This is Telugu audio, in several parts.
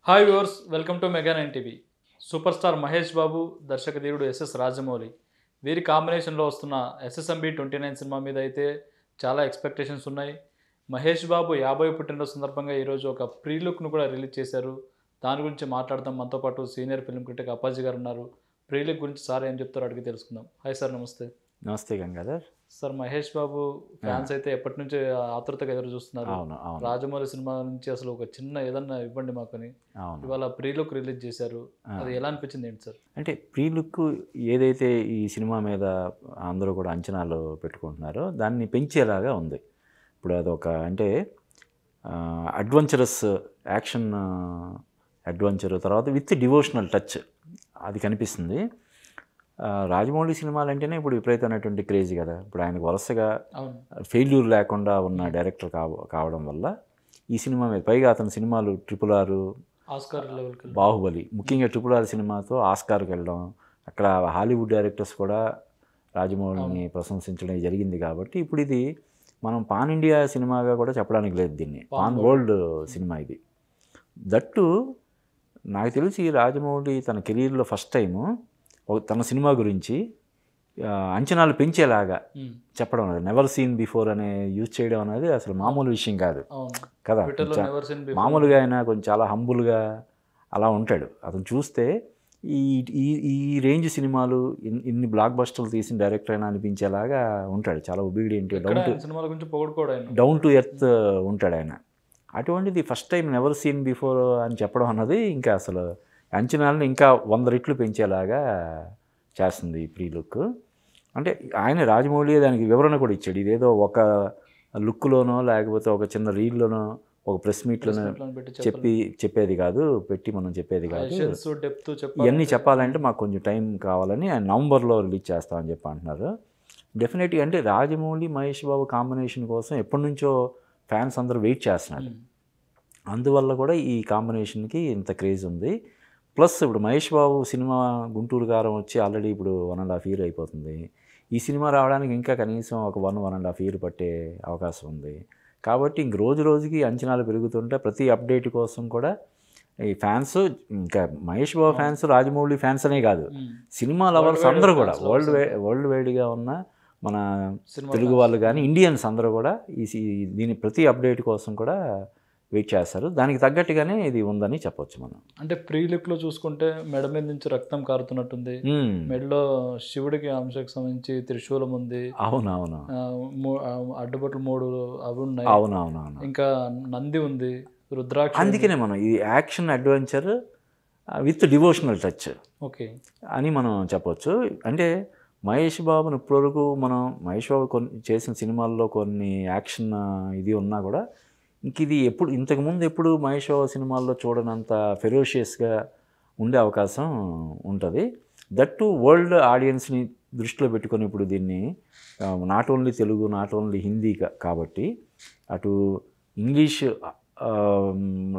Hi viewers, welcome to mega nine TV. Super star Mahesh Babu, దర్శక ధీరుడు ఎస్ఎస్ రాజమౌళి వీరి కాంబినేషన్లో వస్తున్న ఎస్ఎస్ఎంబి 29 సినిమా మీద అయితే చాలా ఎక్స్పెక్టేషన్స్ ఉన్నాయి. మహేష్ బాబు 50 పుట్టినరోజు సందర్భంగా ఈరోజు ఒక ప్రీ లుక్ను కూడా రిలీజ్ చేశారు. దాని గురించి మాట్లాడదాం. మనతో పాటు సీనియర్ ఫిల్మ్ క్రిటిక్ అప్పాజీ గారు ఉన్నారు. ప్రీ లుక్ గురించి సార్ ఏం చెప్తారో అడిగి తెలుసుకుందాం. హాయ్ సార్, నమస్తే. నమస్తే గంగాధర్. సార్, మహేష్ బాబు ఫ్యాన్స్ అయితే ఎప్పటి నుంచో ఆతృతగా ఎదురు చూస్తున్నారు. అవును, అవును, రాజమౌళి సినిమా నుంచి అసలు ఒక చిన్న ఏదన్నా ఇవ్వండి మాకని. అవును. ఇవాళ ప్రీ లుక్ రిలీజ్ చేశారు. అది ఎలా అనిపించింది ఏంటి సార్? అంటే ప్రీ లుక్ ఏదైతే ఈ సినిమా మీద అందరూ కూడా అంచనాలు పెట్టుకుంటున్నారో దాన్ని పెంచేలాగా ఉంది. ఇప్పుడు అదొక అంటే అడ్వెంచరస్ యాక్షన్ అడ్వెంచర్ తర్వాత విత్ డివోషనల్ టచ్ అది కనిపిస్తుంది. రాజమౌళి సినిమాలు అంటేనే ఇప్పుడు విపరీతమైనటువంటి క్రేజీ కదా. ఇప్పుడు ఆయనకు వరుసగా ఫెయిల్యూర్ లేకుండా ఉన్న డైరెక్టర్ కావడం వల్ల ఈ సినిమా మీద పైగా అతని సినిమాలు RRR, ఆస్కార్ లెవెల్, బాహుబలి, ముఖ్యంగా RRR సినిమాతో ఆస్కార్కి వెళ్ళడం, అక్కడ హాలీవుడ్ డైరెక్టర్స్ కూడా రాజమౌళిని ప్రశంసించడం జరిగింది. కాబట్టి ఇప్పుడు ఇది మనం పాన్ ఇండియా సినిమాగా కూడా చెప్పడానికి లేదు, దీన్ని పాన్ వరల్డ్ సినిమా ఇది. దట్టు నాకు తెలిసి రాజమౌళి తన కెరీర్లో ఫస్ట్ టైము తన సినిమా గురించి అంచనాలు పెంచేలాగా చెప్పడం అనేది నెవర్ సీన్ బిఫోర్ అనే యూజ్ చేయడం అనేది అసలు మామూలు విషయం కాదు కదా. మామూలుగా ఆయన కొంచెం చాలా హంబుల్గా అలా ఉంటాడు. అతను చూస్తే ఈ ఈ ఈ రేంజ్ సినిమాలు ఇన్ని బ్లాక్ బస్టర్లు తీసిన డైరెక్టర్ అయినా అనిపించేలాగా ఉంటాడు. చాలా ఒబీడియంట్, డౌన్ టు ఎర్త్ ఉంటాడు ఆయన. అటువంటిది first time never seen before అని చెప్పడం అన్నది ఇంకా అసలు అంచనాలను ఇంకా 100 రెట్లు పెంచేలాగా చేస్తుంది ఈ ప్రీ లుక్. అంటే ఆయన రాజమౌళి దానికి వివరణ కూడా ఇచ్చాడు. ఇదేదో ఒక లుక్లోనో లేకపోతే ఒక చిన్న రీల్లోనో ఒక ప్రెస్ మీట్లోనో చెప్పేది కాదు, మనం చెప్పేది కాదు. ఇవన్నీ చెప్పాలంటే మాకు కొంచెం టైం కావాలని ఆయన నవంబర్లో రిలీజ్ చేస్తామని చెప్పి అంటున్నారు. డెఫినెట్గా అంటే రాజమౌళి మహేష్ బాబు కాంబినేషన్ కోసం ఎప్పటి నుంచో ఫ్యాన్స్ అందరూ వెయిట్ చేస్తున్నారు. అందువల్ల కూడా ఈ కాంబినేషన్కి ఇంత క్రేజ్ ఉంది. ప్లస్ ఇప్పుడు మహేష్ బాబు సినిమా గుంటూరు కారం వచ్చి ఆల్రెడీ ఇప్పుడు 1.5 year అయిపోతుంది. ఈ సినిమా రావడానికి ఇంకా కనీసం ఒక 1.5 year పట్టే అవకాశం ఉంది. కాబట్టి ఇంక రోజు రోజుకి అంచనాలు పెరుగుతుంటే ప్రతి అప్డేట్ కోసం కూడా ఈ ఫ్యాన్స్, ఇంకా మహేష్ బాబు ఫ్యాన్స్ రాజమౌళి ఫ్యాన్స్ అనే కాదు, సినిమా లవర్స్ అందరూ కూడా వరల్డ్ వైడ్గా ఉన్న మన తెలుగు వాళ్ళు కానీ ఇండియన్స్ అందరూ కూడా దీని ప్రతి అప్డేట్ కోసం కూడా వెయిట్ చేస్తారు. దానికి తగ్గట్టుగానే ఇది ఉందని చెప్పొచ్చు మనం. అంటే ప్రీ లుక్లో చూసుకుంటే మెడ మీద నుంచి రక్తం కారుతున్నట్టుంది. మెడలో శివుడికి అంశకు సంబంధించి త్రిశూలం ఉంది. అవునవును. అడ్డుబొట్లు 3 అవి ఉన్నాయి. అవునవునవును. ఇంకా నంది ఉంది, రుద్రాక్ష. అందుకనే మనం ఇది action adventure with devotional touch okay అని మనం చెప్పొచ్చు. అంటే మహేష్ బాబుని ఇప్పటివరకు మనం మహేష్ బాబు చేసిన సినిమాల్లో కొన్ని యాక్షన్ ఇది ఉన్నా కూడా ఇంక ఇది ఇంతకుముందు ఎప్పుడు మహేష్ బాబు సినిమాల్లో చూడనంత ఫెరోషియస్గా ఉండే అవకాశం ఉంటుంది. దట్టు వరల్డ్ ఆడియన్స్ని దృష్టిలో పెట్టుకొని ఇప్పుడు దీన్ని not only Telugu, not only Hindi కాబట్టి అటు ఇంగ్లీష్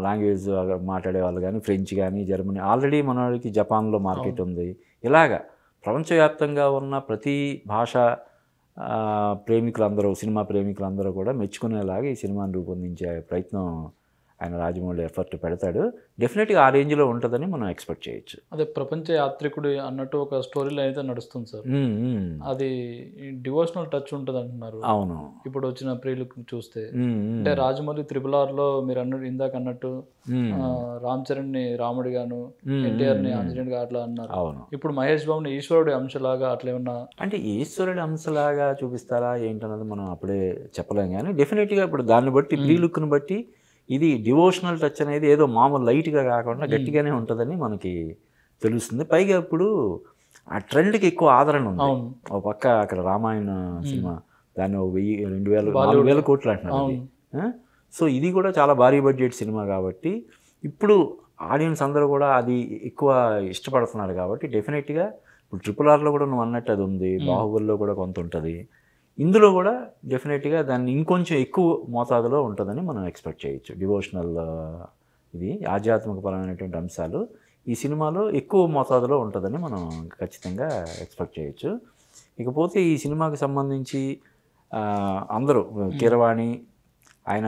లాంగ్వేజ్ మాట్లాడే వాళ్ళు కానీ, ఫ్రెంచ్ కానీ, జర్మనీ, ఆల్రెడీ మనకి జపాన్లో మార్కెట్ ఉంది. ఇలాగా ప్రపంచవ్యాప్తంగా ఉన్న ప్రతి భాష ప్రేమికులందరూ, సినిమా ప్రేమికులందరూ కూడా మెచ్చుకునేలాగా ఈ సినిమాని రూపొందించే ప్రయత్నం ఆయన రాజమౌళి ఎఫర్ట్ పెడతాడు. డెఫినెట్గా ఆ రేంజ్లో ఉంటుందని మనం ఎక్స్పెక్ట్ చేయొచ్చు. అదే ప్రపంచ యాత్రికుడు అన్నట్టు ఒక స్టోరీలో అయితే నడుస్తుంది సార్. అది డివోషనల్ టచ్ ఉంటుంది అంటున్నారు. అవును. ఇప్పుడు వచ్చిన ప్రీ లుక్ చూస్తే అంటే రాజమౌళి RRRలో మీరు ఇందాక అన్నట్టు రామ్ చరణ్ని రాముడిగాను, ఎన్టీఆర్ని ఆంజనేయుడిగా అట్లా అన్నారు. అవును. ఇప్పుడు మహేష్ బాబుని ఈశ్వరుడి అంశలాగా అట్లా ఏమన్నా అంటే ఈశ్వరుడి అంశలాగా చూపిస్తారా ఏంటన్నది మనం అప్పుడే చెప్పలేం. కానీ డెఫినెట్గా ఇప్పుడు దాన్ని బట్టి ప్రీ లుక్ని బట్టి ఇది డివోషనల్ టచ్ అనేది ఏదో మామూలు లైట్గా కాకుండా గట్టిగానే ఉంటుందని మనకి తెలుస్తుంది. పైగా ఇప్పుడు ఆ ట్రెండ్కి ఎక్కువ ఆదరణ ఉంది. ఒక పక్క అక్కడ రామాయణ సినిమా దాన్ని 1000-2000 కోట్లు అంటున్నారు. సో ఇది కూడా చాలా భారీ బడ్జెట్ సినిమా కాబట్టి ఇప్పుడు ఆడియన్స్ అందరూ కూడా అది ఎక్కువ ఇష్టపడుతున్నారు. కాబట్టి డెఫినెట్గా ఇప్పుడు RRRలో కూడా నువ్వు అన్నట్టు అది ఉంది, బాహుబలిలో కూడా కొంత ఉంటుంది. ఇందులో కూడా డెఫినెట్గా దాన్ని ఇంకొంచెం ఎక్కువ మోతాదులో ఉంటుందని మనం ఎక్స్పెక్ట్ చేయొచ్చు. డివోషనల్ ఇది ఆధ్యాత్మికపరమైనటువంటి అంశాలు ఈ సినిమాలో ఎక్కువ మోతాదులో ఉంటుందని మనం ఖచ్చితంగా ఎక్స్పెక్ట్ చేయొచ్చు. ఇకపోతే ఈ సినిమాకి సంబంధించి అందరూ కీరవాణి ఆయన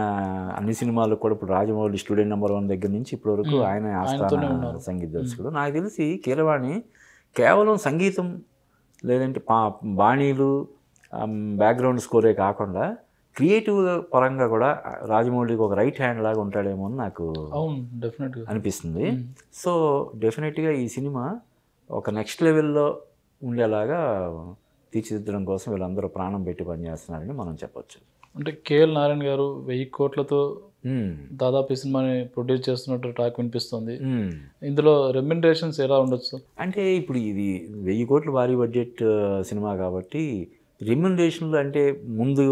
అన్ని సినిమాలకు కూడా ఇప్పుడు రాజమౌళి స్టూడెంట్ నెంబర్ 1 దగ్గర నుంచి ఇప్పటి వరకు ఆయన ఆస్థాన సంగీత దర్శకుడు. నాకు తెలిసి కీరవాణి కేవలం సంగీతం లేదంటే బాణీలు బ్యాక్గ్రౌండ్ స్కోరే కాకుండా క్రియేటివ్ పరంగా కూడా రాజమౌళికి ఒక రైట్ హ్యాండ్ లాగా ఉంటాడేమో అని నాకు అనిపిస్తుంది. సో డెఫినెట్గా ఈ సినిమా ఒక నెక్స్ట్ లెవెల్లో ఉండేలాగా తీర్చిదిద్దడం కోసం వీళ్ళందరూ ప్రాణం పెట్టి పనిచేస్తున్నారని మనం చెప్పొచ్చు. అంటే కేఎల్ నారాయణ గారు 1000 కోట్లతో దాదాపు ఈ సినిమాని ప్రొడ్యూస్ చేస్తున్నట్టు టాక్ వినిపిస్తుంది. ఇందులో రెమ్యునరేషన్స్ ఎలా ఉండొచ్చు? అంటే ఇప్పుడు ఇది 1000 కోట్లు భారీ బడ్జెట్ సినిమా కాబట్టి రెమ్యునరేషన్లు అంటే ముందు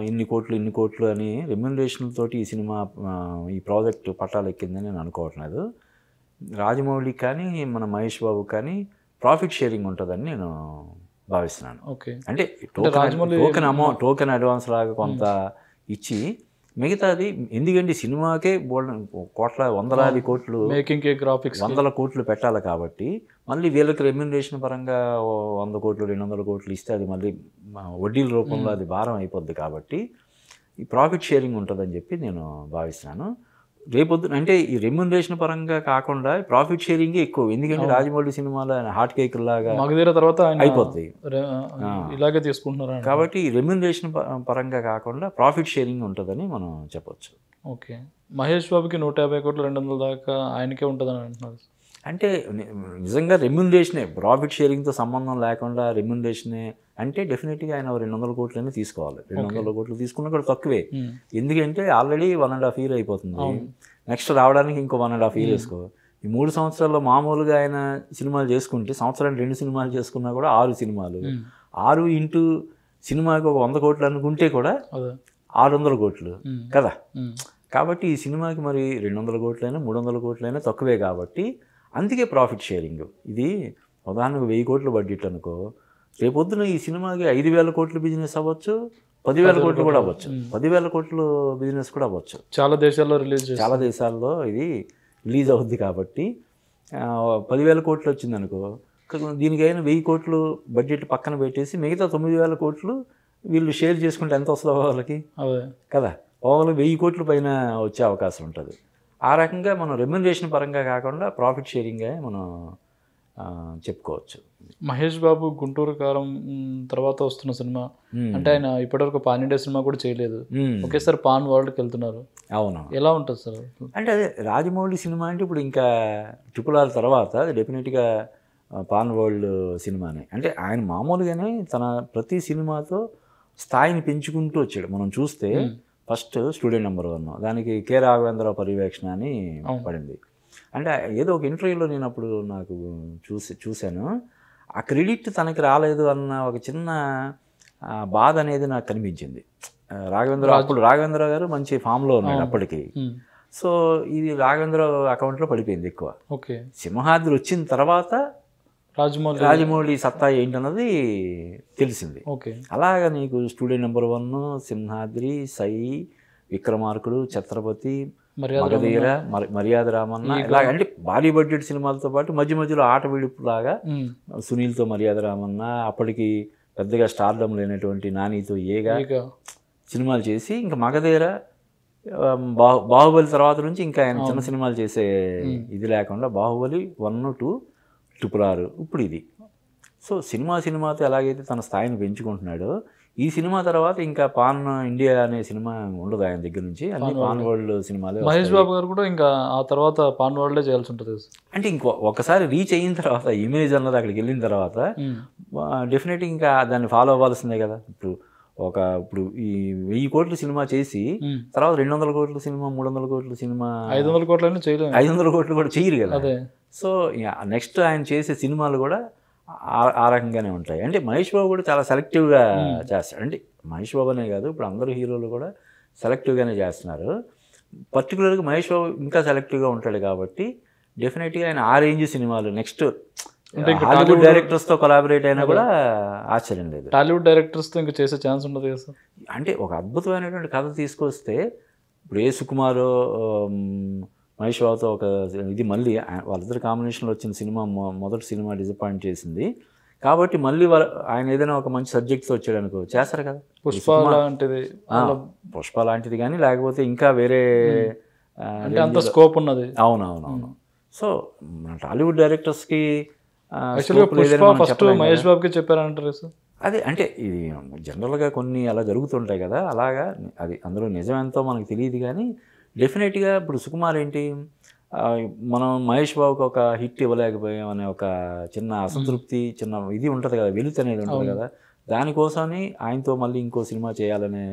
ఇన్ని కోట్లు అని రెమ్యునరేషన్ తోటి ఈ సినిమా ఈ ప్రాజెక్ట్ పట్టాలు ఎక్కిందని నేను అనుకోవట్లేదు. రాజమౌళికి కానీ మన మహేష్ బాబు కానీ ప్రాఫిట్ షేరింగ్ ఉంటుందని నేను భావిస్తున్నాను. ఓకే, అంటే టోకెన్ అడ్వాన్స్ లాగా కొంత ఇచ్చి మిగతాది ఎందుకంటే సినిమాకే వందలాది కోట్లు మేకింగ్ గ్రాఫిక్స్ 100 కోట్లు పెట్టాలి కాబట్టి మళ్ళీ వీళ్ళకి రెమ్యునరేషన్ పరంగా 100 కోట్లు 200 కోట్లు ఇస్తే అది మళ్ళీ వడ్డీల రూపంలో అది భారం అయిపోద్ది కాబట్టి ఈ ప్రాఫిట్ షేరింగ్ ఉంటుందని చెప్పి నేను భావిస్తున్నాను. రేపొద్దున అంటే ఈ రెమ్యునరేషన్ పరంగా కాకుండా ప్రాఫిట్ షేరింగ్ ఎక్కువ, ఎందుకంటే రాజమౌళి సినిమాలో హాట్ కేక్ లాగా తర్వాత అయిపోతాయి ఇలాగే తీసుకుంటున్నారు కాబట్టి రెమ్యునరేషన్ పరంగా కాకుండా ప్రాఫిట్ షేరింగ్ ఉంటుందని మనం చెప్పొచ్చు. ఓకే, మహేష్ బాబుకి 150 కోట్లు 200 దాకా ఆయనకే ఉంటుందని అంటున్నారు. అంటే నిజంగా రెమ్యునరేషనే, ప్రాఫిట్ షేరింగ్తో సంబంధం లేకుండా రెమ్యునరేషనే అంటే డెఫినెట్గా ఆయన 200 కోట్లనే తీసుకోవాలి. 200 కోట్లు తీసుకున్నా కూడా తక్కువే, ఎందుకంటే ఆల్రెడీ 1.5 year అయిపోతుంది. నెక్స్ట్ రావడానికి ఇంకో 1.5 year వేసుకో. ఈ 3 సంవత్సరాల్లో మామూలుగా ఆయన సినిమాలు చేసుకుంటే సంవత్సరానికి 2 సినిమాలు చేసుకున్నా కూడా 6 సినిమాలు, 6 ఇంటూ సినిమాకి ఒక 100 కోట్లు అనుకుంటే కూడా 600 కోట్లు కదా. కాబట్టి ఈ సినిమాకి మరి 200 కోట్లైనా 300 కోట్లైనా తక్కువే కాబట్టి అందుకే ప్రాఫిట్ షేరింగ్. ఇది ఉదాహరణకు 1000 కోట్ల బడ్జెట్ అనుకో, రేపొద్దున ఈ సినిమాకి 5,000 కోట్ల బిజినెస్ అవ్వచ్చు, 10,000 కోట్లు కూడా అవ్వచ్చు, 10,000 కోట్ల బిజినెస్ కూడా అవ్వచ్చు. చాలా దేశాల్లో ఇది రిలీజ్ అవుద్ది కాబట్టి 10,000 కోట్లు వచ్చిందనుకో, దీనికైనా 1000 కోట్లు బడ్జెట్ పక్కన పెట్టేసి మిగతా 9,000 కోట్లు వీళ్ళు షేర్ చేసుకుంటే ఎంత వస్తుందో వాళ్ళకి కదా, ఓవర్ 1000 కోట్ల పైన వచ్చే అవకాశం ఉంటుంది. ఆ రకంగా మనం రెమ్యునరేషన్ పరంగా కాకుండా ప్రాఫిట్ షేరింగ్గా మనం చెప్పుకోవచ్చు. మహేష్ బాబు గుంటూరు కారం తర్వాత వస్తున్న సినిమా అంటే ఆయన ఇప్పటివరకు పాన్ ఇండియా సినిమా కూడా చేయలేదు, ఒకేసారి పాన్ వరల్డ్కి వెళ్తున్నారు. అవును, ఎలా ఉంటుంది సార్? అంటే అదే రాజమౌళి సినిమా అంటే ఇప్పుడు ఇంకా RRR తర్వాత డెఫినెట్గా పాన్ వరల్డ్ సినిమానే. అంటే ఆయన మామూలుగానే తన ప్రతి సినిమాతో స్థాయిని పెంచుకుంటూ వచ్చాడు. మనం చూస్తే ఫస్ట్ స్టూడెంట్ నెంబర్ 1 దానికి కె రాఘవేంద్ర పర్యవేక్షణ అని పడింది. అంటే ఏదో ఒక ఇంటర్వ్యూలో నేను అప్పుడు నాకు చూశాను, ఆ క్రెడిట్ తనకి రాలేదు అన్న ఒక చిన్న బాధ అనేది నాకు కనిపించింది. రాఘవేంద్ర గారు మంచి ఫామ్లో ఉన్నాడు అప్పటికి. సో ఇది రాఘవేంద్ర అకౌంట్లో పడిపోయింది ఎక్కువ. ఓకే, సింహాద్రి వచ్చిన తర్వాత రాజమౌళి సత్తా ఏంటన్నది తెలిసింది. ఓకే, అలాగా నీకు స్టూడెంట్ నెంబర్ 1, సింహాద్రి, సై, విక్రమార్కుడు, ఛత్రపతి, మగధీర, మర్యాద రామన్న, ఇలాగ అంటే భారీ బడ్జెట్ సినిమాలతో పాటు మధ్యలో ఆట విడుపు లాగా సునీల్తో మర్యాద రామన్న, అప్పటికి పెద్దగా స్టార్డమ్ లేనటువంటి నానితో ఏగా సినిమాలు చేసి, ఇంకా మగధీర, బాహుబలి తర్వాత నుంచి ఇంకా ఆయన చిన్న సినిమాలు చేసే ఇది లేకుండా బాహుబలి 1, 2, RRR, ఇప్పుడు ఇది. సో సినిమాతో ఎలాగైతే తన స్థాయిని పెంచుకుంటున్నాడో ఈ సినిమా తర్వాత ఇంకా పాన్ ఇండియా అనే సినిమా ఉండదు ఆయన దగ్గర నుంచి, అన్ని పాన్ వరల్డ్ సినిమాలే. మహేష్ బాబు గారు కూడా ఇంకా ఆ తర్వాత పాన్ వరల్డే చేయాల్సి ఉంటుంది. అంటే ఒకసారి రీచ్ అయిన తర్వాత ఇమేజ్ అన్నది అక్కడికి వెళ్ళిన తర్వాత డెఫినెట్గా ఇంకా దాన్ని ఫాలో అవ్వాల్సిందే కదా. ఇప్పుడు ఈ 1000 కోట్ల సినిమా చేసి తర్వాత 200 కోట్ల సినిమా, 300 కోట్ల సినిమా, 500 కోట్లైనా చేయలేదు, 500 కోట్లు కూడా చేయరు కదా. సో నెక్స్ట్ ఆయన చేసే సినిమాలు కూడా ఆ రకంగానే ఉంటాయి. అంటే మహేష్ బాబు కూడా చాలా సెలెక్టివ్గా చేస్తాడు. అంటే మహేష్ బాబు అనే కాదు, ఇప్పుడు అందరూ హీరోలు కూడా సెలెక్టివ్గానే చేస్తున్నారు. పర్టికులర్గా మహేష్ బాబు ఇంకా సెలెక్టివ్గా ఉంటాడు కాబట్టి డెఫినెట్గా ఆయన ఆ రేంజ్ సినిమాలు నెక్స్ట్ హాలీవుడ్ డైరెక్టర్స్తో కొలాబరేట్ అయినా కూడా ఆశ్చర్యం లేదు. టాలీవుడ్ డైరెక్టర్స్తో ఇంకా చేసే ఛాన్స్ ఉండదు కదా సార్. అంటే ఒక అద్భుతమైనటువంటి కథ తీసుకొస్తే ఇప్పుడు సుకుమార్ మహేష్ బాబుతో ఒక ఇది మళ్ళీ వాళ్ళిద్దరు కాంబినేషన్లో వచ్చిన సినిమా మొదటి సినిమా డిసప్పాయింట్ చేసింది, కాబట్టి మళ్ళీ ఆయన ఏదైనా ఒక మంచి సబ్జెక్ట్తో వచ్చాడు అనుకో చేస్తారు కదా. పుష్ప లాంటిది పుష్ప లాంటిది కానీ లేకపోతే ఇంకా వేరే అంటే అంత స్కోప్ ఉన్నది. అవునవునవును. సో మన టాలీవుడ్ డైరెక్టర్స్కి ఫస్ట్ మహేష్ బాబుకి చెప్పారంటారు సార్. అదే అంటే ఇది జనరల్గా కొన్ని అలా జరుగుతుంటాయి కదా, అలాగా అది అందులో నిజమెంతో మనకు తెలియదు. కానీ డెఫినెట్గా ఇప్పుడు సుకుమార్ ఏంటి, మనం మహేష్ బాబుకి ఒక హిట్ ఇవ్వలేకపోయాం అనే ఒక చిన్న అసంతృప్తి, చిన్న ఇది ఉంటుంది కదా, వెలుతు అనేది ఉంటుంది కదా, దానికోసమని ఆయనతో మళ్ళీ ఇంకో సినిమా చేయాలనే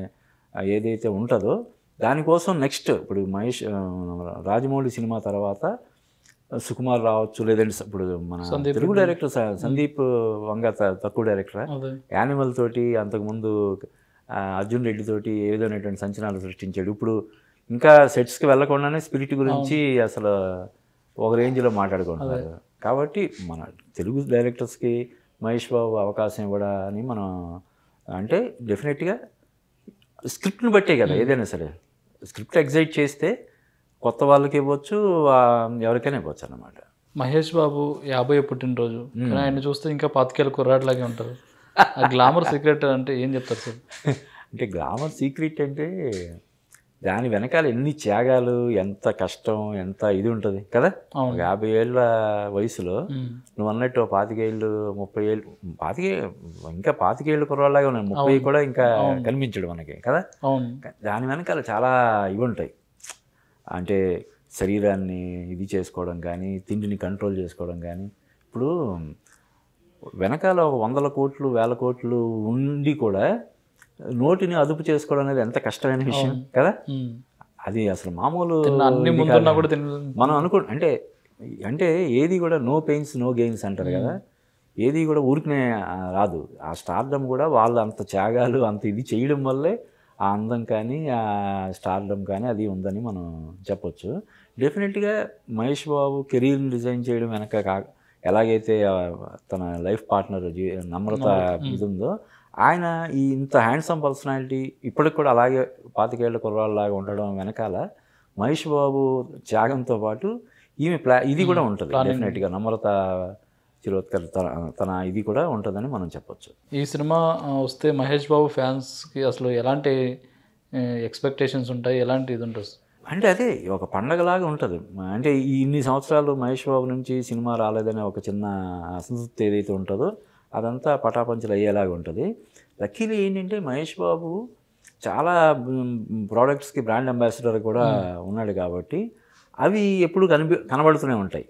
ఏదైతే ఉంటుందో దానికోసం నెక్స్ట్ ఇప్పుడు రాజమౌళి సినిమా తర్వాత సుకుమార్ రావచ్చు, లేదంటే ఇప్పుడు మన తెలుగు డైరెక్టర్ సందీప్ వంగ తక్కువ డైరెక్టర్, యానిమల్ తోటి అంతకుముందు అర్జున్ రెడ్డి తోటి ఏ విధమైనటువంటి సంచలనాలు సృష్టించాడు. ఇప్పుడు ఇంకా సెట్స్కి వెళ్ళకుండానే స్పిరిట్ గురించి అసలు ఒక రేంజ్లో మాట్లాడుకుంటున్నారు. కాబట్టి మన తెలుగు డైరెక్టర్స్కి మహేష్ బాబు అవకాశం ఇవ్వడా అని మనం అంటే డెఫినెట్గా స్క్రిప్ట్ని బట్టే కదా ఏదైనా సరే. స్క్రిప్ట్ ఎగ్జైట్ చేస్తే కొత్త వాళ్ళకి ఇవ్వచ్చు, ఎవరికైనా ఇవ్వచ్చు అన్నమాట. మహేష్ బాబు 50వ పుట్టినరోజు, కానీ ఆయన చూస్తే ఇంకా 25 ఏళ్ళ కుర్రాడిలాగే ఉంటారు. ఆ గ్లామర్ సీక్రెట్ అంటే ఏం చెప్తారు సార్? అంటే గ్లామర్ సీక్రెట్ అంటే దాని వెనకాల ఎన్ని త్యాగాలు, ఎంత కష్టం, ఎంత ఇది ఉంటుంది కదా. 50 ఏళ్ళ వయసులో నువ్వు అన్నట్టు 25 ఏళ్ళు 30 ఏళ్ళు 25 ఇంకా 25 ఏళ్ళు కుర్రాళ్ళలాగా ఉన్నాయి. 30 కూడా ఇంకా కనిపించడు మనకి కదా. దాని వెనకాల చాలా ఇవి ఉంటాయి. అంటే శరీరాన్ని ఇది చేసుకోవడం కానీ, తిండిని కంట్రోల్ చేసుకోవడం కానీ. ఇప్పుడు వెనకాల 100 కోట్లు 1000 కోట్లు ఉండి కూడా నోటిని అదుపు చేసుకోవడం అనేది ఎంత కష్టమైన విషయం కదా. అది అసలు మామూలు మనం అంటే అంటే ఏది కూడా నో పెయిన్స్ నో గెయిన్స్ అంటారు కదా. ఏది కూడా ఊరికనే రాదు. ఆ స్టార్డమ్ కూడా వాళ్ళు అంత త్యాగాలు అంత ఇది చేయడం వల్లే ఆ అందం కానీ ఆ స్టార్డమ్ కానీ అది ఉందని మనం చెప్పొచ్చు. డెఫినెట్గా మహేష్ బాబు కెరీర్ని డిజైన్ చేయడం వెనక ఎలాగైతే తన లైఫ్ పార్ట్నర్ నమ్రత ఇది ఉందో, ఆయన ఈ ఇంత హ్యాండ్సమ్ పర్సనాలిటీ ఇప్పటికి కూడా అలాగే 25 ఏళ్ల కుర్రాళ్ళలాగా ఉండడం వెనకాల మహేష్ బాబు త్యాగంతో పాటు ఈమె ఇది కూడా ఉంటుంది. డెఫినెట్గా నమ్రత శిరోద్కర్ తన ఇది కూడా ఉంటుందని మనం చెప్పొచ్చు. ఈ సినిమా వస్తే మహేష్ బాబు ఫ్యాన్స్కి అసలు ఎలాంటి ఎక్స్పెక్టేషన్స్ ఉంటాయి, ఎలాంటి ఇది ఉంటుంది? అంటే అదే ఒక పండగలాగా ఉంటుంది. అంటే ఇన్ని సంవత్సరాలు మహేష్ బాబు నుంచి సినిమా రాలేదనే ఒక చిన్న అసంతృప్తి ఏదైతే ఉంటుందో అదంతా పటాపంచలు అయ్యేలాగా ఉంటుంది. లక్కీలీ ఏంటంటే మహేష్ బాబు చాలా ప్రోడక్ట్స్కి బ్రాండ్ అంబాసిడర్ కూడా ఉన్నాడు కాబట్టి అవి ఎప్పుడు కనబడుతూనే ఉంటాయి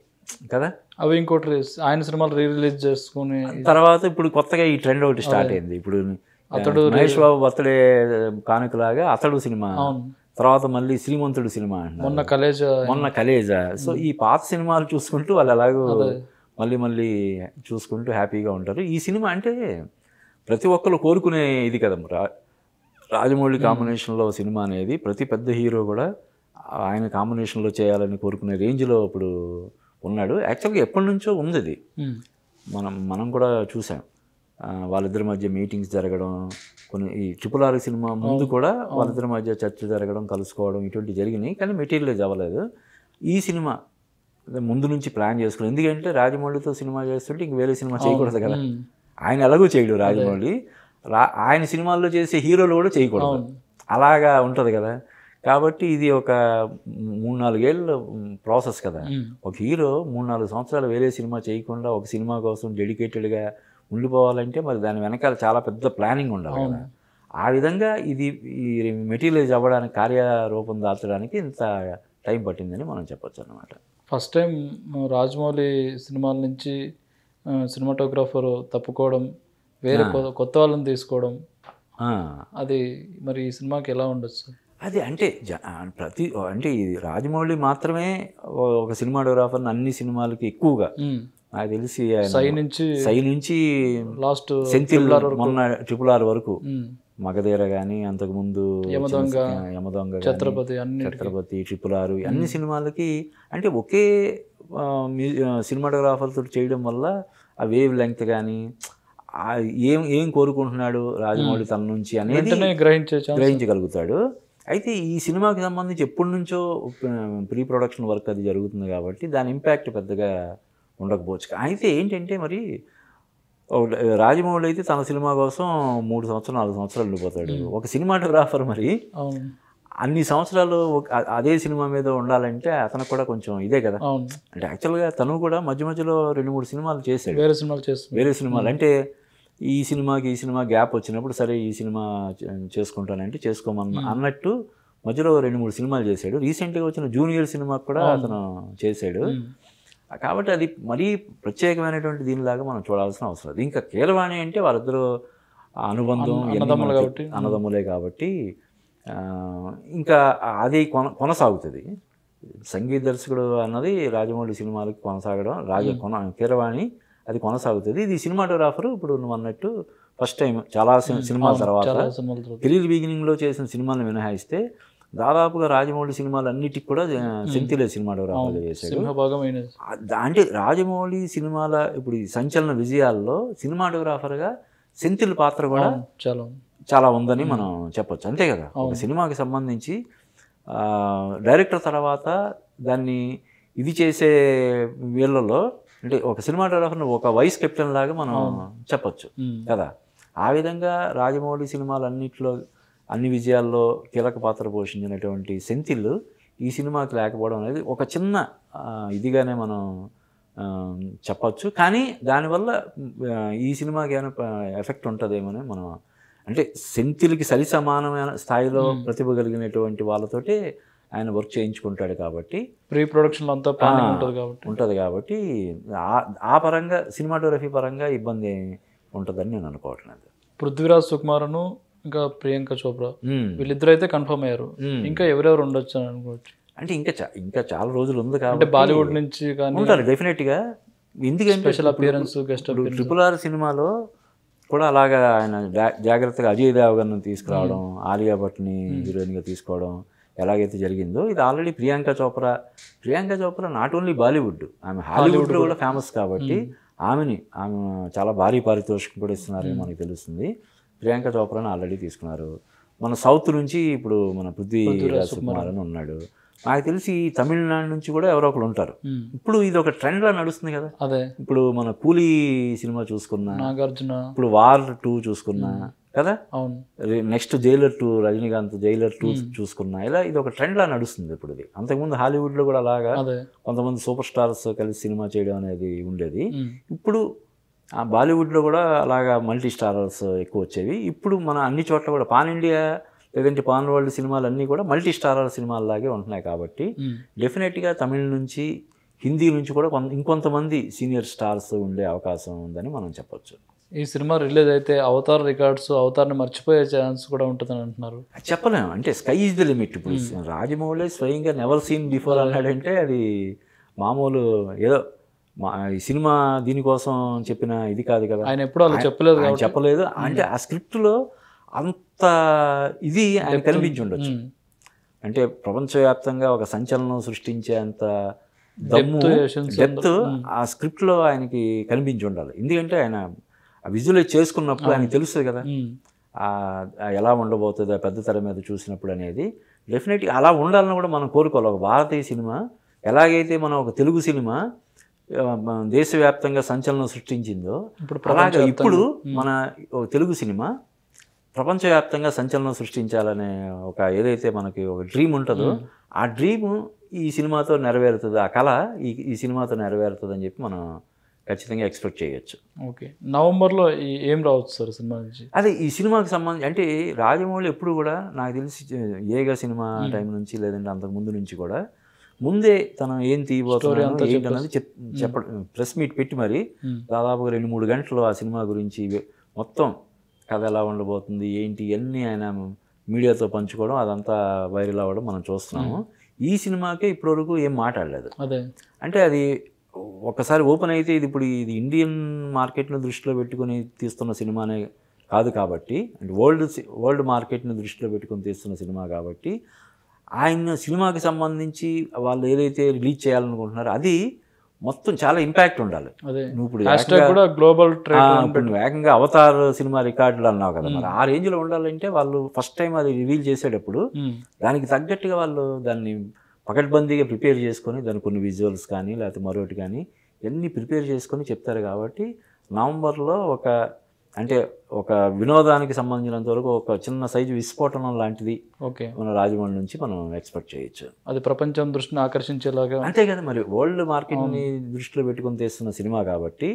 కదా. అవి ఇంకోటి ఆయన సినిమాలు రిలీజ్ చేసుకుని తర్వాత ఇప్పుడు కొత్తగా ఈ ట్రెండ్ ఒకటి స్టార్ట్ అయింది. ఇప్పుడు అతడు మహేష్ బాబు బర్త్డే కానుకలాగా అతడు సినిమా, తర్వాత మళ్ళీ శ్రీమంతుడు సినిమా అంటున్నారు, మొన్న కలేజా. సో ఈ పాత సినిమాలు చూసుకుంటూ వాళ్ళు ఎలాగో మళ్ళీ మళ్ళీ చూసుకుంటూ హ్యాపీగా ఉంటారు. ఈ సినిమా అంటే ప్రతి ఒక్కరు కోరుకునే ఇది కదా. రాజమౌళి కాంబినేషన్లో సినిమా అనేది ప్రతి పెద్ద హీరో కూడా ఆయన కాంబినేషన్లో చేయాలని కోరుకునే రేంజ్లో ఇప్పుడు ఉన్నాడు. యాక్చువల్గా ఎప్పటి నుంచో ఉంది ఇది. మనం కూడా చూసాం వాళ్ళిద్దరి మధ్య మీటింగ్స్ జరగడం, కొన్ని ఈ RRR సినిమా ముందు కూడా వాళ్ళిద్దరి మధ్య చర్చ జరగడం, కలుసుకోవడం ఇటువంటి జరిగినాయి. కానీ మెటీరియలైజ్ అవ్వలేదు. ఈ సినిమా ముందు నుంచి ప్లాన్ చేసుకున్నాం. ఎందుకంటే రాజమౌళితో సినిమా చేస్తుంటే ఇంక వేరే సినిమా చేయకూడదు కదా. ఆయన ఎలాగూ చేయడు రాజమౌళి, ఆయన సినిమాల్లో చేసే హీరోలు కూడా చేయకూడదు, అలాగా ఉంటుంది కదా. కాబట్టి ఇది ఒక 3-4 ఏళ్ళ ప్రాసెస్ కదా. ఒక హీరో 3-4 సంవత్సరాలు వేరే సినిమా చేయకుండా ఒక సినిమా కోసం డెడికేటెడ్గా ఉండిపోవాలంటే మరి దాని వెనకాల చాలా పెద్ద ప్లానింగ్ ఉండాలి కదా. ఆ విధంగా ఇది ఈ మెటీరియలైజ్ అవ్వడానికి, కార్యరూపం దాల్చడానికి ఇంత టైం పట్టిందని మనం చెప్పొచ్చు అన్నమాట. ఫస్ట్ టైం రాజమౌళి సినిమాల నుంచి సినిమాటోగ్రాఫర్ తప్పుకోవడం, వేరే కొత్త వాళ్ళని తీసుకోవడం, అది మరి ఈ సినిమాకి ఎలా ఉండొచ్చు? అది అంటే అంటే ఇది రాజమౌళి మాత్రమే ఒక సినిమాటోగ్రాఫర్ని అన్ని సినిమాలకి ఎక్కువగా నాకు తెలిసి సై నుంచి లాస్ట్ సెంథిల్ మొన్న RRR వరకు, మగధీర కానీ అంతకుముందు యమదొంగ, ఛత్రపతి, RRR అన్ని సినిమాలకి అంటే ఒకే సినిమాటోగ్రాఫర్తో చేయడం వల్ల ఆ వేవ్ లెంగ్త్ కానీ ఏం కోరుకుంటున్నాడు రాజమౌళి తన నుంచి అనేది గ్రహించగలుగుతాడు. అయితే ఈ సినిమాకి సంబంధించి ఎప్పటి నుంచో ప్రీ ప్రొడక్షన్ వర్క్ అది జరుగుతుంది కాబట్టి దాని ఇంపాక్ట్ పెద్దగా ఉండకపోవచ్చు. అయితే ఏంటంటే మరి రాజమౌళి అయితే తన సినిమా కోసం 3 సంవత్సరాలు 4 సంవత్సరాలు ఉండిపోతాడు. ఒక సినిమాటోగ్రాఫర్ మరి అవును అన్ని సంవత్సరాలు అదే సినిమా మీద ఉండాలంటే అతను కూడా కొంచెం ఇదే కదా. అవును అంటే యాక్చువల్గా తను కూడా మధ్య మధ్యలో 2-3 సినిమాలు చేశాడు. వేరే సినిమాలు చేస్తుంది. వేరే సినిమాలు అంటే ఈ సినిమా గ్యాప్ వచ్చినప్పుడు సరే ఈ సినిమా చేసుకుంటానంటే అన్నట్టు మధ్యలో 2-3 సినిమాలు చేశాడు. రీసెంట్గా వచ్చిన జూనియర్ సినిమా కూడా అతను చేశాడు. కాబట్టి అది మరీ ప్రత్యేకమైనటువంటి దీనిలాగా మనం చూడాల్సిన అవసరం లేదు. ఇంకా కీరవాణి అంటే వాళ్ళిద్దరూ అనుబంధం అన్నదమ్ములే కాబట్టి ఇంకా అది కొనసాగుతుంది. సంగీత దర్శకుడు అన్నది రాజమౌళి సినిమాలకి కొనసాగడం, కీరవాణి అది కొనసాగుతుంది. ఇది సినిమాటోగ్రాఫర్ ఇప్పుడు నువ్వు అన్నట్టు ఫస్ట్ టైం చాలా సినిమాల తర్వాత కెరీర్ బిగినింగ్లో చేసిన సినిమాలను మినహాయిస్తే దాదాపుగా రాజమౌళి సినిమాలు అన్నిటికి కూడా సెంతిలే సినిమాటోగ్రాఫర్గా చేశాడు. అంటే రాజమౌళి సినిమాల ఇప్పుడు ఈ సంచలన విజయాల్లో సినిమాటోగ్రాఫర్గా సెంతిల్ పాత్ర కూడా చాలా ఉందని మనం చెప్పొచ్చు. అంతే కదా, ఒక సినిమాకి సంబంధించి డైరెక్టర్ తర్వాత దాన్ని ఇది చేసే వీళ్ళలో అంటే ఒక సినిమాటోగ్రాఫర్ని ఒక వైస్ కెప్టెన్ లాగా మనం చెప్పొచ్చు కదా. ఆ విధంగా రాజమౌళి సినిమాలు అన్ని విజయాల్లో కీలక పాత్ర పోషించినటువంటి సెంతిల్ ఈ సినిమాకి లేకపోవడం అనేది ఒక చిన్న ఇదిగానే మనం చెప్పచ్చు. కానీ దానివల్ల ఈ సినిమాకి ఏమైనా ఎఫెక్ట్ ఉంటుందేమో మనం అంటే సెంతిల్కి సరి సమానమైన స్థాయిలో ప్రతిభ కలిగినటువంటి వాళ్ళతోటి ఆయన వర్క్ చేయించుకుంటాడు కాబట్టి ప్రీ ప్రొడక్షన్ అంతా ఉంటుంది కాబట్టి ఆ పరంగా సినిమాటోగ్రఫీ పరంగా ఇబ్బంది ఉంటుందని నేను అనుకోవట్లేదు. పృథ్వీరాజ్ సుకుమారను ఇంకా ప్రియాంక చోప్రా వీళ్ళిద్దరు అయితే కన్ఫర్మ్ అయ్యారు. ఇంకా ఎవరెవరు ఉండొచ్చు అని అనుకోవచ్చు. అంటే ఇంకా చాలా రోజులు ఉంది కాబట్టి బాలీవుడ్ నుంచి కానీ ఉంటారు డెఫినెట్గా. ఎందుకంటే స్పెషల్ అపియరెన్స్ గెస్ట్ RRR సినిమాలో కూడా అలాగా ఆయన జాగ్రత్తగా అజయ్ దేవగన్ను తీసుకురావడం, ఆలియా భట్ని హీరోయిన్గా తీసుకోవడం ఎలాగైతే జరిగిందో ఇది already Priyanka Chopra not only Bollywood, ఆమె హాలీవుడ్లో కూడా ఫేమస్ కాబట్టి ఆమె చాలా భారీ పారితోషికం కూడా ఇస్తున్నారని మనకు తెలుస్తుంది. ప్రియాంక చోప్రాని ఆల్రెడీ తీసుకున్నారు. మన సౌత్ నుంచి ఇప్పుడు మన పృథ్వీరాజ్ సుకుమార్ అని ఉన్నాడు. నాకు తెలిసి తమిళనాడు నుంచి కూడా ఎవరో ఒకరు ఉంటారు. ఇప్పుడు ఇది ఒక ట్రెండ్లా నడుస్తుంది కదా. అదే ఇప్పుడు మన కూలీ సినిమా చూసుకున్నా, నాగార్జున, ఇప్పుడు వార్ 2 చూసుకున్నా కదా, అవును, నెక్స్ట్ జైలర్ 2 రజనీకాంత్ జైలర్ 2 చూసుకున్నా, ఇలా ఇది ఒక ట్రెండ్లా నడుస్తుంది ఇప్పుడు. ఇది అంతకుముందు హాలీవుడ్లో కూడా అలాగా కొంతమంది సూపర్ స్టార్స్ కలిసి సినిమా చేయడం అనేది ఉండేది. ఇప్పుడు బాలీవుడ్లో కూడా అలాగా మల్టీ స్టారర్స్ ఎక్కువ వచ్చేవి. ఇప్పుడు మన అన్ని చోట్ల కూడా పాన్ ఇండియా లేదంటే పాన్ వరల్డ్ సినిమాలు అన్నీ కూడా మల్టీ స్టారర్ సినిమాల్లాగే ఉంటున్నాయి కాబట్టి డెఫినెట్గా తమిళ నుంచి హిందీ నుంచి కూడా ఇంకొంతమంది సీనియర్ స్టార్స్ ఉండే అవకాశం ఉందని మనం చెప్పొచ్చు. ఈ సినిమా రిలీజ్ అయితే అవతార్ని మర్చిపోయే ఛాన్స్ కూడా ఉంటుందని అంటున్నారు. చెప్పలేము, అంటే స్కై ఈజ్ ది లిమిట్. ఇప్పుడు రాజమౌళి స్వయంగా నెవర్ సీన్ బిఫోర్ అన్నాడంటే అది మామూలు ఏదో ఈ సినిమా దీనికోసం చెప్పిన ఇది కాదు కదా. ఆయన ఎప్పుడు అలా చెప్పలేదు. అంటే ఆ స్క్రిప్ట్లో అంత ఇది ఆయన కనిపించి ఉండొచ్చు. అంటే ప్రపంచవ్యాప్తంగా ఒక సంచలనం సృష్టించేంత డెప్త్ ఆ స్క్రిప్ట్లో ఆయనకి కనిపించి ఉండాలి. ఎందుకంటే ఆయన విజువలైజ్ చేసుకున్నప్పుడు ఆయనకి తెలుస్తుంది కదా ఎలా ఉండబోతుందో పెద్ద తెర మీద చూసినప్పుడు అనేది. డెఫినెట్గా అలా ఉండాలని కూడా మనం కోరుకోవాలి. ఒక భారతీయ సినిమా ఎలాగైతే మనం ఒక తెలుగు సినిమా దేశవ్యాప్తంగా సంచలనం సృష్టించిందో అలాగే ఇప్పుడు మన తెలుగు సినిమా ప్రపంచవ్యాప్తంగా సంచలనం సృష్టించాలనే ఒక ఏదైతే మనకి ఒక డ్రీమ్ ఉంటుందో ఆ డ్రీమ్ ఈ సినిమాతో నెరవేరుతుంది, ఆ కళ ఈ సినిమాతో నెరవేరుతుంది అని చెప్పి మనం ఖచ్చితంగా ఎక్స్పెక్ట్ చేయొచ్చు. ఓకే, నవంబర్లో ఏం రావచ్చు సార్ సినిమా నుంచి? అదే ఈ సినిమాకి సంబంధించి అంటే రాజమౌళి ఎప్పుడు కూడా నాకు తెలిసి ఏగా సినిమా టైం నుంచి లేదంటే అంతకుముందు నుంచి కూడా ముందే తను ఏం తీయబోతున్నాను ఏంటన్నది చెప్పడం ప్రెస్ మీట్ పెట్టి మరి దాదాపుగా 2-3 గంటలు ఆ సినిమా గురించి మొత్తం కథ ఎలా ఉండబోతుంది ఏంటి ఇవన్నీ ఆయన మీడియాతో పంచుకోవడం అదంతా వైరల్ అవ్వడం మనం చూస్తున్నాము. ఈ సినిమాకే ఇప్పటివరకు ఏం మాట్లాడలేదు. అంటే అది ఒకసారి ఓపెన్ అయితే ఇది ఇండియన్ మార్కెట్ను దృష్టిలో పెట్టుకుని తీస్తున్న సినిమానే కాదు కాబట్టి, అంటే వరల్డ్ మార్కెట్ని దృష్టిలో పెట్టుకుని తీస్తున్న సినిమా కాబట్టి ఆయన సినిమాకి సంబంధించి వాళ్ళు ఏదైతే రిలీజ్ చేయాలనుకుంటున్నారో అది మొత్తం చాలా ఇంపాక్ట్ ఉండాలి. నువ్వు ఇప్పుడు వేగంగా అవతార్ సినిమా రికార్డులు అన్నావు కదా, మరి ఆ రేంజ్లో ఉండాలంటే వాళ్ళు ఫస్ట్ టైం అది రివీల్ చేసేటప్పుడు దానికి తగ్గట్టుగా వాళ్ళు దాన్ని పకడ్బందీగా ప్రిపేర్ చేసుకొని దాని కొన్ని విజువల్స్ కానీ లేకపోతే మరొకటి కానీ ఇవన్నీ ప్రిపేర్ చేసుకొని చెప్తారు కాబట్టి నవంబర్లో అంటే ఒక వినోదానికి సంబంధించినంత వరకు ఒక చిన్న సైజు విస్ఫోటనం లాంటిది ఓకే, మన రాజమౌళి నుంచి మనం ఎక్స్పెక్ట్ చేయొచ్చు. అది ప్రపంచం దృష్టిని ఆకర్షించేలాగా. అంతే కదా, మరి వరల్డ్ మార్కెట్ని దృష్టిలో పెట్టుకుని తీస్తున్న సినిమా కాబట్టి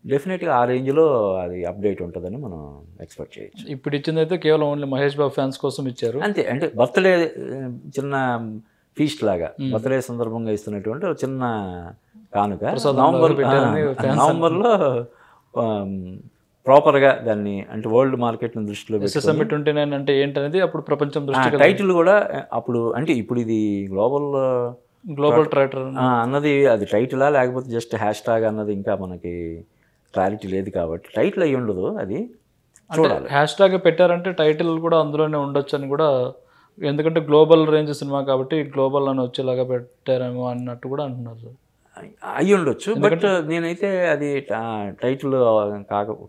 డెఫినెట్గా ఆ రేంజ్లో అది అప్డేట్ ఉంటుందని మనం ఎక్స్పెక్ట్ చేయొచ్చు. ఇప్పుడు ఇచ్చిందైతే కేవలం ఓన్లీ మహేష్ బాబు ఫ్యాన్స్ కోసం ఇచ్చారు. అంతే, అంటే బర్త్డే చిన్న ఫీస్ట్ లాగా బర్త్డే సందర్భంగా ఇస్తున్నటువంటి ఒక చిన్న కానుక నవంబర్లో ప్రాపర్గా దాన్ని అంటే వరల్డ్ మార్కెట్ని దృష్టిలో SSMB 29 అంటే ఏంటనేది అప్పుడు ప్రపంచం దృష్టి టైటిల్ కూడా అప్పుడు అంటే ఇప్పుడు ఇది గ్లోబల్ ట్రైటర్ అన్నది అది టైటిలా లేకపోతే జస్ట్ హ్యాష్ ట్యాగ్ అన్నది ఇంకా మనకి క్లారిటీ లేదు కాబట్టి టైటిల్ అయ్యి ఉండదు, అది చూడాలి. హ్యాష్ ట్యాగ్ పెట్టారంటే టైటిల్ కూడా అందులోనే ఉండొచ్చు అని కూడా, ఎందుకంటే గ్లోబల్ రేంజ్ సినిమా కాబట్టి గ్లోబల్ అని వచ్చేలాగా పెట్టారేమో అన్నట్టు కూడా అంటున్నారు. అయ్యి ఉండొచ్చు, బట్ నేనైతే అది టైటిల్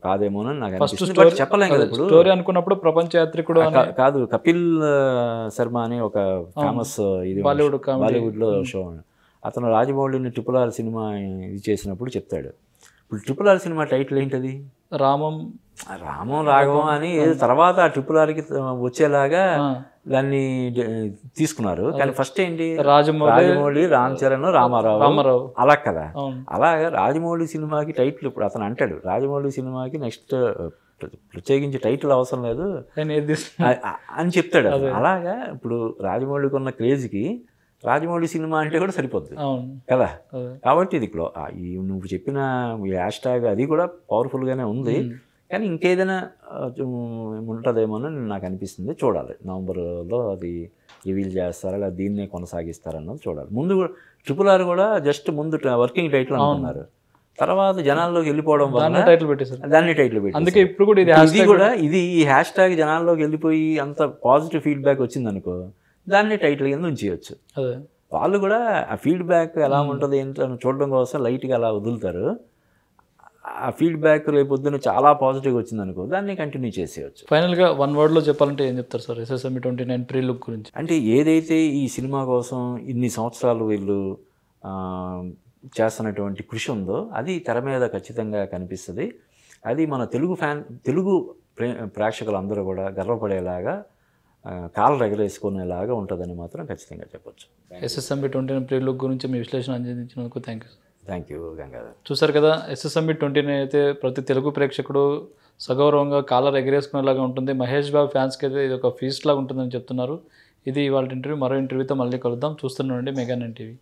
కాదేమోనని నాకు అనిపిస్తుంది. బట్ చెప్పలేం కదా, ఇప్పుడు స్టోరీ అనుకున్నప్పుడు ప్రపంచ యాత్రికుడు కాదు, కపిల్ శర్మ అని ఒక ఫేమస్ ఇది బాలీవుడ్లో షో, అతను రాజమౌళిని RRR సినిమా ఇది చేసినప్పుడు చెప్తాడు, ఇప్పుడు RRR సినిమా టైటిల్ ఏంటది, రామం రాఘవం అని తర్వాత RRRకి వచ్చేలాగా దాన్ని తీసుకున్నారు. కానీ ఫస్ట్ ఏంటి, రాజమౌళి, రామ్ చరణ్, రామారావు అలా కదా. అలాగా రాజమౌళి సినిమాకి టైటిల్ ఇప్పుడు అతను అంటాడు, రాజమౌళి సినిమాకి నెక్స్ట్ ప్రత్యేకించి టైటిల్ అవసరం లేదు అని చెప్తాడు. అలాగా ఇప్పుడు రాజమౌళికి ఉన్న క్రేజ్కి రాజమౌళి సినిమా అంటే కూడా సరిపోద్ది కదా. కాబట్టి ఇది నువ్వు చెప్పిన హ్యాష్ ట్యాగ్ అది కూడా పవర్ఫుల్గానే ఉంది, కానీ ఇంకేదైనా ఉంటుందేమోనని నాకు అనిపిస్తుంది. చూడాలి, నవంబర్లో అది రివీల్ చేస్తారా లేదా దీన్నే కొనసాగిస్తారన్నది చూడాలి. ముందు RRR కూడా జస్ట్ ముందు వర్కింగ్ టైటిల్ అనుకున్నారు, తర్వాత జనాల్లోకి వెళ్ళిపోవడం వల్ల దాన్ని టైటిల్ పెట్టి, అందుకే ఇప్పుడు కూడా ఇది ఈ హ్యాష్ ట్యాగ్ జనాల్లోకి వెళ్ళిపోయి అంత పాజిటివ్ ఫీడ్బ్యాక్ వచ్చింది అనుకో, దాన్ని టైటిల్ కింద ఉంచేయచ్చు. వాళ్ళు కూడా ఆ ఫీడ్బ్యాక్ ఎలా ఉంటుంది ఏంటని చూడడం కోసం లైట్గా అలా వదులుతారు. ఆ ఫీడ్బ్యాక్ రేపు పొద్దున్న చాలా పాజిటివ్గా వచ్చింది అనుకో, దాన్ని కంటిన్యూ చేసేయచ్చు. ఫైనల్గా వన్ వర్డ్లో చెప్పాలంటే ఏం చెప్తారు సార్ SSMB 29 ప్రీ లుక్ గురించి? అంటే ఏదైతే ఈ సినిమా కోసం ఇన్ని సంవత్సరాలు వీళ్ళు చేస్తున్నటువంటి కృషి ఉందో అది తెర మీద ఖచ్చితంగా కనిపిస్తుంది. అది మన తెలుగు ప్రేక్షకులందరూ కూడా గర్వపడేలాగా కాళ్ళు ఎగరేసుకునేలాగా ఉంటుందని మాత్రం ఖచ్చితంగా చెప్పొచ్చు. SSMB 29 ప్రీ లుక్ గురించి మీ విశ్లేషణ అందించినందుకు thank you. Thank you Gangadhar. చూసారు కదా, SSMB 29 అయితే ప్రతి తెలుగు ప్రేక్షకుడు సగౌరవంగా కాలర్ ఎగరేసుకునేలాగా ఉంటుంది. మహేష్ బాబు ఫ్యాన్స్కి అయితే ఇది ఒక ఫీస్ట్ లాగా ఉంటుందని చెప్తున్నారు. ఇది ఇవాళ ఇంటర్వ్యూ. మరో ఇంటర్వ్యూతో మళ్ళీ కలుద్దాం. చూస్తున్నాండి మెగా9 టీవీ.